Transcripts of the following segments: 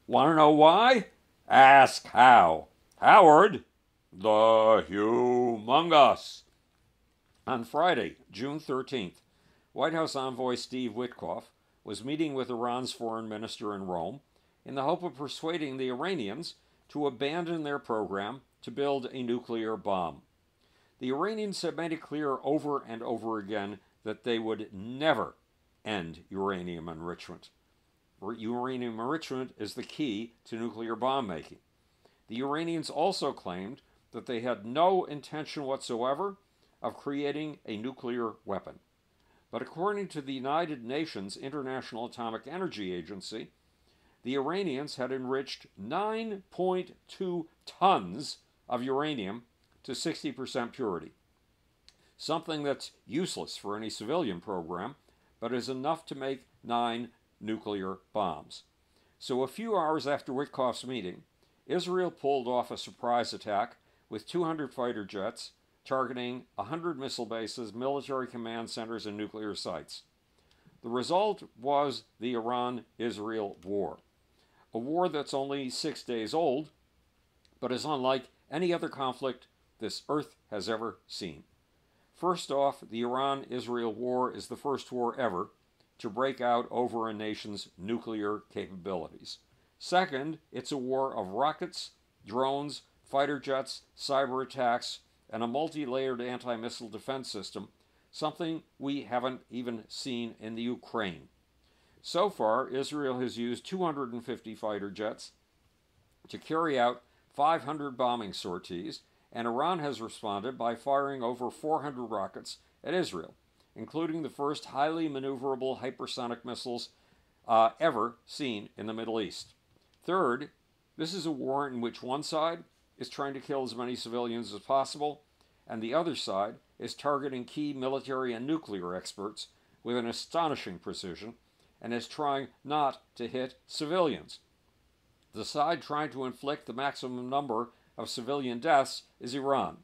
Want to know why? Ask how. Howard, the humongous. On Friday, June 13th, White House envoy Steve Witkoff was meeting with Iran's foreign minister in Rome in the hope of persuading the Iranians to abandon their program to build a nuclear bomb. The Iranians have made it clear over and over again that they would never end uranium enrichment. Uranium enrichment is the key to nuclear bomb making. The Iranians also claimed that they had no intention whatsoever of creating a nuclear weapon. But according to the United Nations International Atomic Energy Agency, the Iranians had enriched 9.2 tons of uranium to 60% purity, something that's useless for any civilian program, but is enough to make 9 nuclear bombs. So a few hours after Witkoff's meeting, Israel pulled off a surprise attack with 200 fighter jets targeting 100 missile bases, military command centers, and nuclear sites. The result was the Iran-Israel war, a war that's only 6 days old, but is unlike any other conflict this earth has ever seen. First off, the Iran-Israel war is the first war ever to break out over a nation's nuclear capabilities. Second, it's a war of rockets, drones, fighter jets, cyber attacks, and a multi-layered anti-missile defense system, something we haven't even seen in the Ukraine. So far, Israel has used 250 fighter jets to carry out 500 bombing sorties, and Iran has responded by firing over 400 rockets at Israel, including the first highly maneuverable hypersonic missiles ever seen in the Middle East. Third, this is a war in which one side is trying to kill as many civilians as possible, and the other side is targeting key military and nuclear experts with an astonishing precision and is trying not to hit civilians. The side trying to inflict the maximum number of civilian deaths is Iran.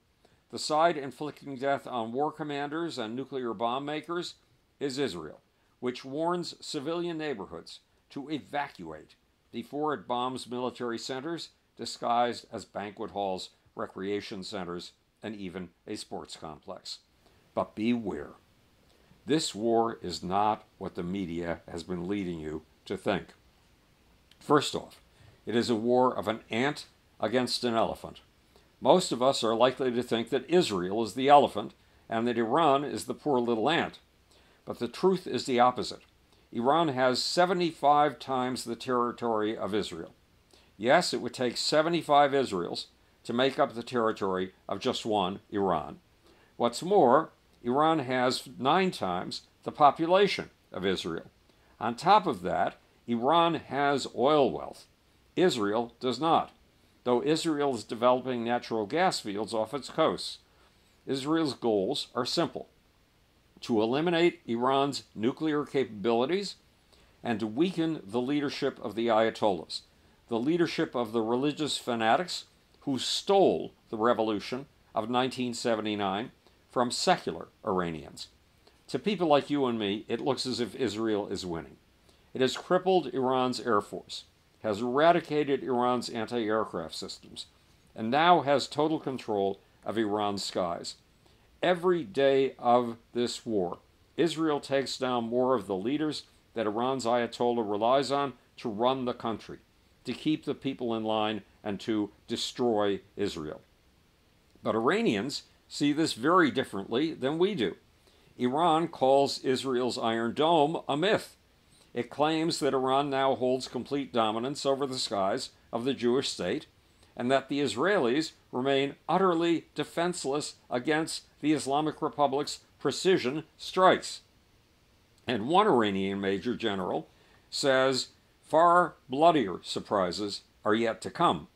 The side inflicting death on war commanders and nuclear bomb makers is Israel, which warns civilian neighborhoods to evacuate before it bombs military centers disguised as banquet halls, recreation centers, and even a sports complex. But beware. This war is not what the media has been leading you to think. First off, it is a war of an ant against an elephant. Most of us are likely to think that Israel is the elephant and that Iran is the poor little ant. But the truth is the opposite. Iran has 75 times the territory of Israel. Yes, it would take 75 Israels to make up the territory of just one Iran. What's more, Iran has 9 times the population of Israel. On top of that, Iran has oil wealth. Israel does not, though Israel is developing natural gas fields off its coasts. Israel's goals are simple: to eliminate Iran's nuclear capabilities and to weaken the leadership of the Ayatollahs, the leadership of the religious fanatics who stole the revolution of 1979 from secular Iranians. To people like you and me, it looks as if Israel is winning. It has crippled Iran's air force, has eradicated Iran's anti-aircraft systems, and now has total control of Iran's skies. Every day of this war, Israel takes down more of the leaders that Iran's Ayatollah relies on to run the country, to keep the people in line, and to destroy Israel. But Iranians see this very differently than we do. Iran calls Israel's Iron Dome a myth. It claims that Iran now holds complete dominance over the skies of the Jewish state, and that the Israelis remain utterly defenseless against the Islamic Republic's precision strikes. And one Iranian major general says far bloodier surprises are yet to come.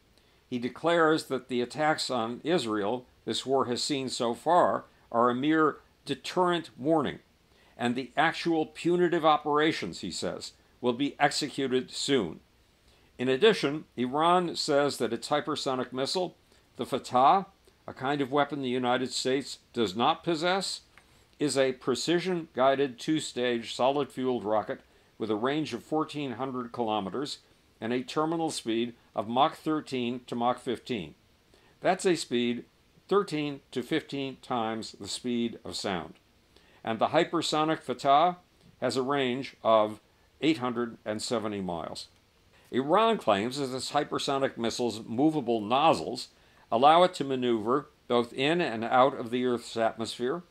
He declares that the attacks on Israel this war has seen so far are a mere deterrent warning, and the actual punitive operations, he says, will be executed soon. In addition, Iran says that its hypersonic missile, the Fatah, a kind of weapon the United States does not possess, is a precision-guided 2-stage solid-fueled rocket with a range of 1,400 kilometers and a terminal speed of Mach 13 to Mach 15. That's a speed 13 to 15 times the speed of sound. And the hypersonic Fatah has a range of 870 miles. Iran claims that its hypersonic missiles' movable nozzles allow it to maneuver both in and out of the Earth's atmosphere,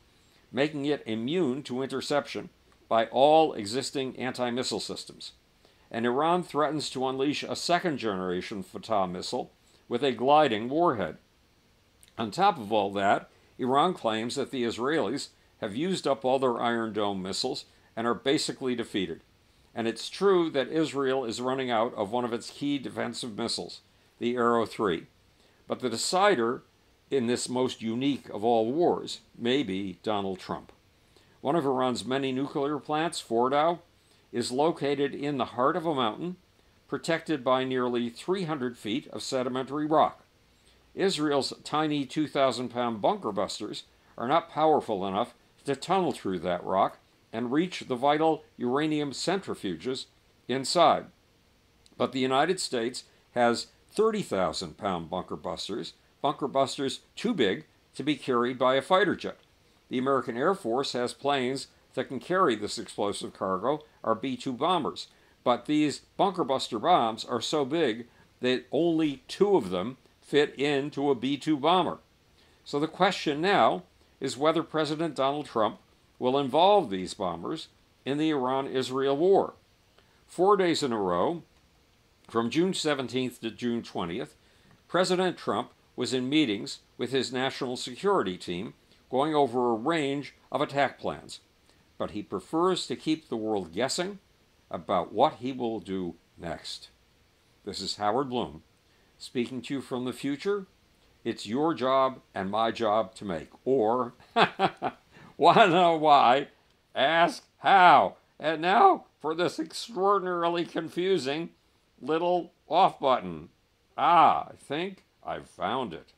making it immune to interception by all existing anti-missile systems. And Iran threatens to unleash a second-generation Fatah missile with a gliding warhead. On top of all that, Iran claims that the Israelis have used up all their Iron Dome missiles and are basically defeated. And it's true that Israel is running out of one of its key defensive missiles, the Arrow 3. But the decider in this most unique of all wars may be Donald Trump. One of Iran's many nuclear plants, Fordow, is located in the heart of a mountain, protected by nearly 300 feet of sedimentary rock. Israel's tiny 2,000-pound bunker busters are not powerful enough to tunnel through that rock and reach the vital uranium centrifuges inside. But the United States has 30,000-pound bunker busters too big to be carried by a fighter jet. The American Air Force has planes that can carry this explosive cargo, our B-2 bombers. But these bunker buster bombs are so big that only 2 of them fit into a B-2 bomber. So the question now is whether President Donald Trump will involve these bombers in the Iran-Israel war. 4 days in a row, from June 17th to June 20th, President Trump was in meetings with his national security team going over a range of attack plans. But he prefers to keep the world guessing about what he will do next. This is Howard Bloom, speaking to you from the future. It's your job and my job to make. Or, wanna know why? Ask how. And now for this extraordinarily confusing little off button. I think I've found it.